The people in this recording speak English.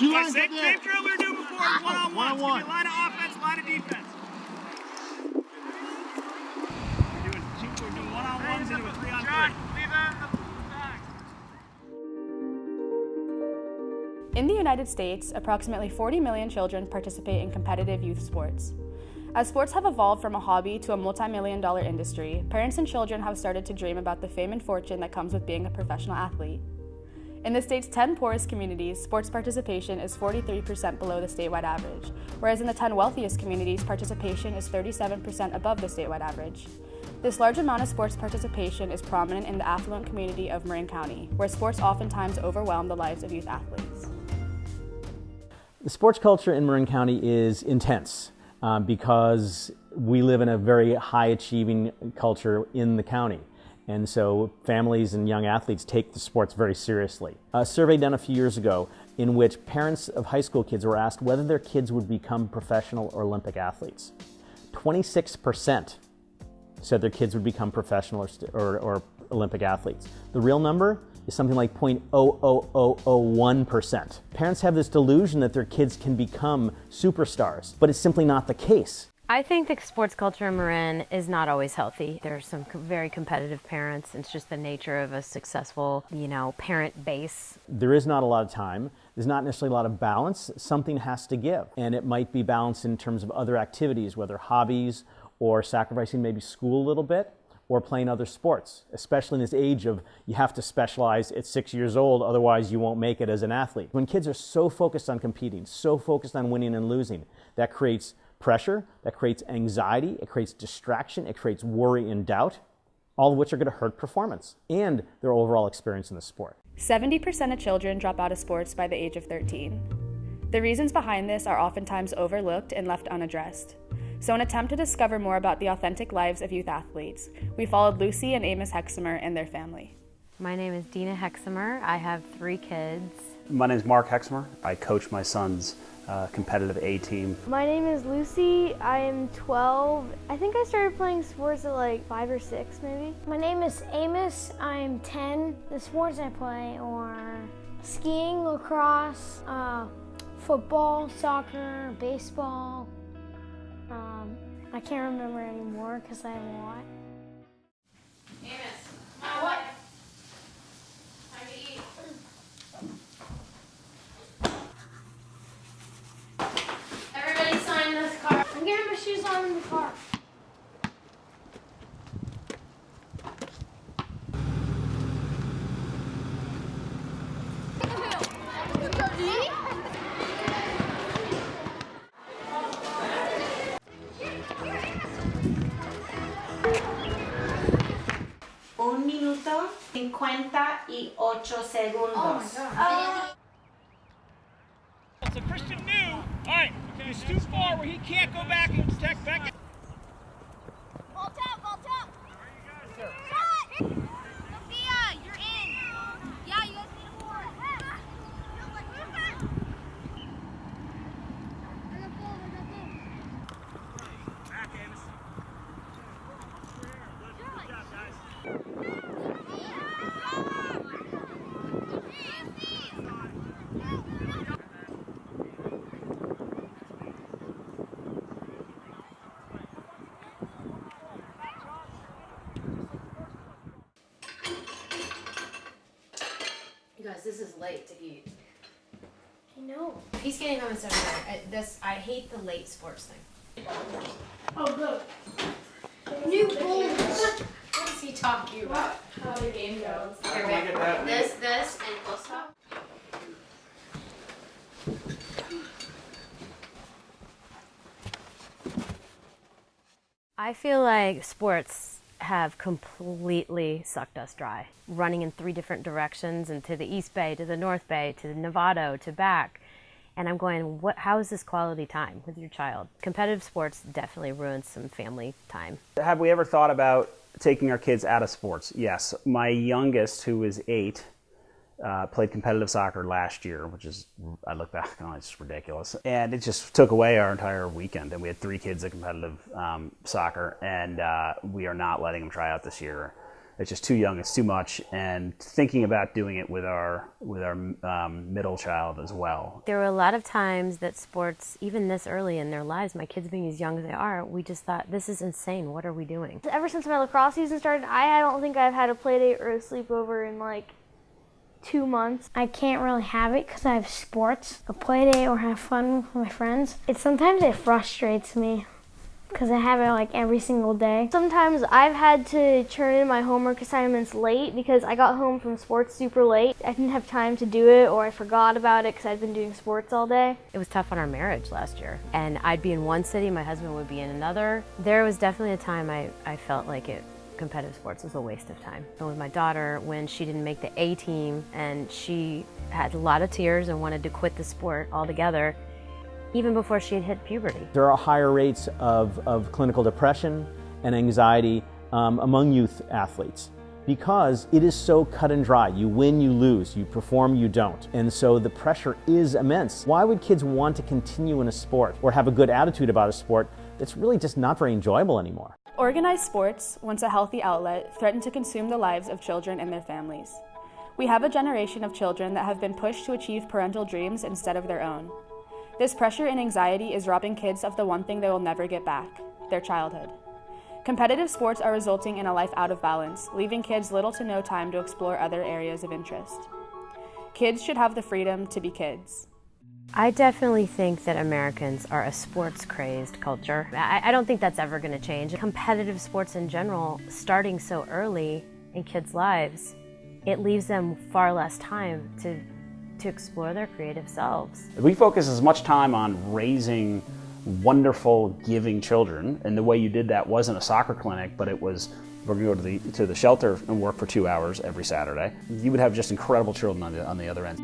Two lines same, up there. same drill we were doing before, one-on-one. One-on-one. A line of offense, line of defense. We're doing one-on-ones into a 3-on-3. In the United States, approximately 40 million children participate in competitive youth sports. As sports have evolved from a hobby to a multi-million-dollar industry, parents and children have started to dream about the fame and fortune that comes with being a professional athlete. In the state's 10 poorest communities, sports participation is 43% below the statewide average, whereas in the 10 wealthiest communities, participation is 37% above the statewide average. This large amount of sports participation is prominent in the affluent community of Marin County, where sports oftentimes overwhelm the lives of youth athletes. The sports culture in Marin County is intense because we live in a very high-achieving culture in the county. And so families and young athletes take the sports very seriously. A survey done a few years ago in which parents of high school kids were asked whether their kids would become professional or Olympic athletes. 26% said their kids would become professional or Olympic athletes. The real number is something like 0.00001%. Parents have this delusion that their kids can become superstars, but it's simply not the case. I think the sports culture in Marin is not always healthy. There are some very competitive parents. It's just the nature of a successful, parent base. There is not a lot of time. There's not necessarily a lot of balance. Something has to give. And it might be balanced in terms of other activities, whether hobbies or sacrificing maybe school a little bit, or playing other sports, especially in this age of you have to specialize at 6 years old, otherwise you won't make it as an athlete. When kids are so focused on competing, so focused on winning and losing, that creates pressure, that creates anxiety, it creates distraction, it creates worry and doubt, all of which are going to hurt performance and their overall experience in the sport. 70% of children drop out of sports by the age of 13. The reasons behind this are oftentimes overlooked and left unaddressed. So in an attempt to discover more about the authentic lives of youth athletes, we followed Lucy and Amos Hexamer and their family. My name is Dina Hexamer. I have 3 kids. My name is Mark Hexamer. I coach my son's competitive A team. My name is Lucy. I am 12. I think I started playing sports at like 5 or 6 maybe. My name is Amos. I'm 10. The sports I play are skiing, lacrosse, football, soccer, baseball. I can't remember anymore because I have a lot. Amos, come on. Time to eat. Everybody sign this card. I'm getting my shoes on in the car. Un minuto, 58 segundos. Oh my God. So Christian knew, all right, he's too far where he can't go back and protect back. Ball top, ball top. Shot! Sophia, you're in. Yeah, you guys need a board. Back, Amos. Good job, guys. You guys, this is late to eat. I know. He's getting home at 7:30. I hate the late sports thing. Oh, good. New balls. What is he talking about? How the game goes. Here, babe. This, and close top. I feel like sports have completely sucked us dry. Running in 3 different directions, and to the East Bay, to the North Bay, to the Novato, to back. And I'm going, how is this quality time with your child? Competitive sports definitely ruins some family time. Have we ever thought about taking our kids out of sports? Yes. My youngest, who is 8, played competitive soccer last year, which is, I look back on it, it's just ridiculous. And it just took away our entire weekend. And we had 3 kids at competitive soccer, and we are not letting them try out this year. It's just too young, it's too much, and thinking about doing it with our middle child as well. There were a lot of times that sports, even this early in their lives, my kids being as young as they are, we just thought, this is insane, what are we doing? Ever since my lacrosse season started, I don't think I've had a play date or a sleepover in like 2 months. I can't really have it because I have sports, a play day, or have fun with my friends. Sometimes it frustrates me because I have it like every single day. Sometimes I've had to turn in my homework assignments late because I got home from sports super late. I didn't have time to do it, or I forgot about it because I'd been doing sports all day. It was tough on our marriage last year, and I'd be in one city, my husband would be in another. There was definitely a time I felt like competitive sports was a waste of time. And with my daughter, when she didn't make the A team and she had a lot of tears and wanted to quit the sport altogether, even before she had hit puberty. There are higher rates of clinical depression and anxiety among youth athletes because it is so cut and dry. You win, you lose, you perform, you don't. And so the pressure is immense. Why would kids want to continue in a sport or have a good attitude about a sport that's really just not very enjoyable anymore? Organized sports, once a healthy outlet, threaten to consume the lives of children and their families. We have a generation of children that have been pushed to achieve parental dreams instead of their own. This pressure and anxiety is robbing kids of the one thing they will never get back, their childhood. Competitive sports are resulting in a life out of balance, leaving kids little to no time to explore other areas of interest. Kids should have the freedom to be kids. I definitely think that Americans are a sports-crazed culture. I don't think that's ever going to change. Competitive sports in general, starting so early in kids' lives, it leaves them far less time to explore their creative selves. We focus as much time on raising wonderful, giving children, and the way you did that wasn't a soccer clinic, but it was, we're going to go to the shelter and work for 2 hours every Saturday. You would have just incredible children on the other end.